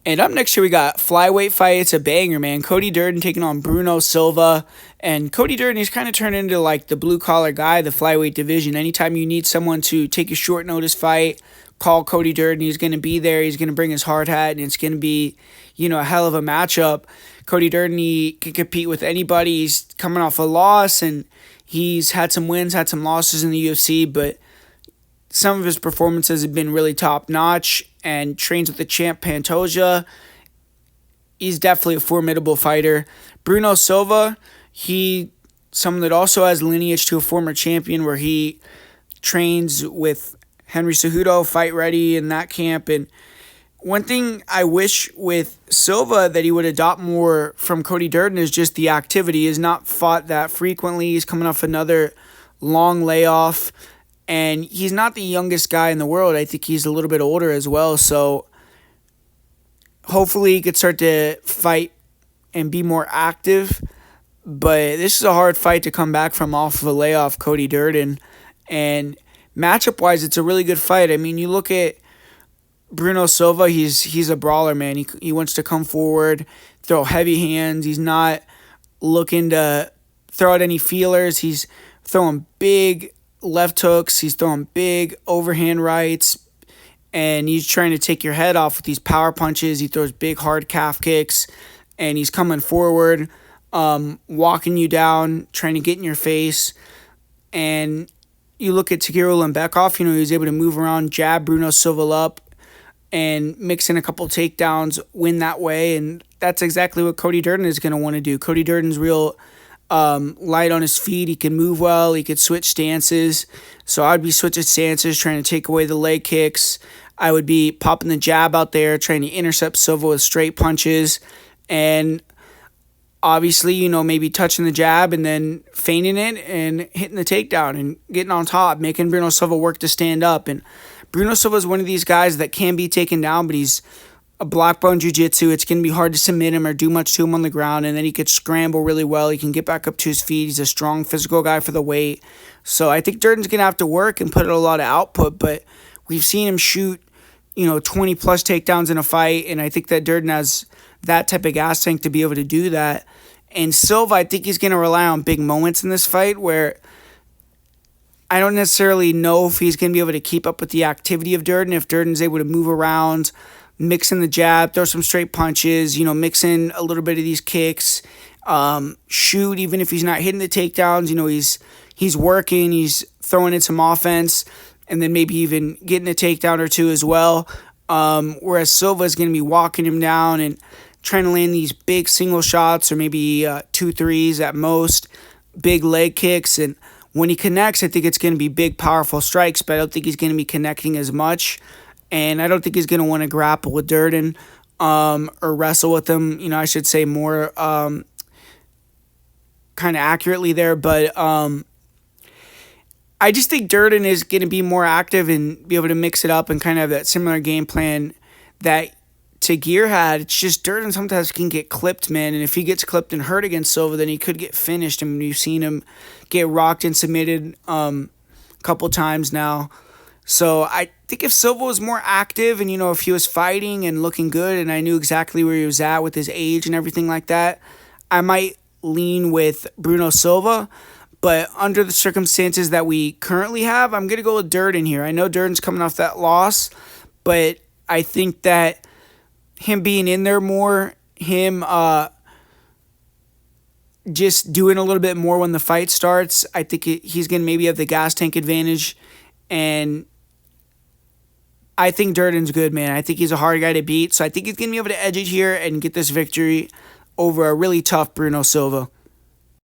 And up next here we got flyweight fight. It's a banger, man. Cody Durden taking on Bruno Silva. And Cody Durden, he's kind of turned into like the blue collar guy, the flyweight division. Anytime you need someone to take a short notice fight, call Cody Durden. He's going to be there. He's going to bring his hard hat, and it's going to be, a hell of a matchup. Cody Durden, he can compete with anybody. He's coming off a loss, and he's had some wins, had some losses in the UFC, but some of his performances have been really top-notch, and trains with the champ Pantoja. He's definitely a formidable fighter. Bruno Silva, someone that also has lineage to a former champion where he trains with Henry Cejudo, fight ready in that camp. And one thing I wish with Silva that he would adopt more from Cody Durden is just the activity. He has not fought that frequently. He's coming off another long layoff. And he's not the youngest guy in the world. I think he's a little bit older as well. So hopefully he could start to fight and be more active. But this is a hard fight to come back from off of a layoff, Cody Durden. And matchup-wise, it's a really good fight. I mean, you look at Bruno Silva, he's a brawler, man. He wants to come forward, throw heavy hands. He's not looking to throw out any feelers. He's throwing big left hooks, he's throwing big overhand rights, and he's trying to take your head off with these power punches. He throws big hard calf kicks, and he's coming forward, walking you down, trying to get in your face. And you look at Tagir Ulanbekov, he was able to move around, jab Bruno Silva up, and mix in a couple takedowns, win that way. And that's exactly what Cody Durden is going to want to do. Cody Durden's real light on his feet. He can move well. He could switch stances. So I'd be switching stances, trying to take away the leg kicks. I would be popping the jab out there, trying to intercept Silva with straight punches. And obviously, maybe touching the jab and then feigning it and hitting the takedown and getting on top, making Bruno Silva work to stand up. And Bruno Silva is one of these guys that can be taken down, but he's a black bone jiu-jitsu. It's going to be hard to submit him or do much to him on the ground, and then he could scramble really well. He can get back up to his feet. He's a strong physical guy for the weight. So I think Durden's going to have to work and put in a lot of output, but we've seen him shoot, 20-plus takedowns in a fight, and I think that Durden has that type of gas tank to be able to do that. And Silva, I think he's going to rely on big moments in this fight where I don't necessarily know if he's going to be able to keep up with the activity of Durden, if Durden's able to move around, mix in the jab, throw some straight punches, mix in a little bit of these kicks, shoot, even if he's not hitting the takedowns, he's working, he's throwing in some offense, and then maybe even getting a takedown or two as well. Whereas Silva is going to be walking him down and trying to land these big single shots or maybe 2-3s at most, big leg kicks. And when he connects, I think it's going to be big, powerful strikes, but I don't think he's going to be connecting as much. And I don't think he's going to want to grapple with Durden or wrestle with him, I should say more kind of accurately there. But I just think Durden is going to be more active and be able to mix it up and kind of have that similar game plan that Tagir had. It's just Durden sometimes can get clipped, man. And if he gets clipped and hurt against Silva, then he could get finished. I mean, we've seen him get rocked and submitted a couple times now. So I think if Silva was more active and, if he was fighting and looking good and I knew exactly where he was at with his age and everything like that, I might lean with Bruno Silva. But under the circumstances that we currently have, I'm going to go with Durden here. I know Durden's coming off that loss, but I think that him being in there more, him just doing a little bit more when the fight starts, I think he's going to maybe have the gas tank advantage. And I think Durden's good, man. I think he's a hard guy to beat. So I think he's going to be able to edge it here and get this victory over a really tough Bruno Silva.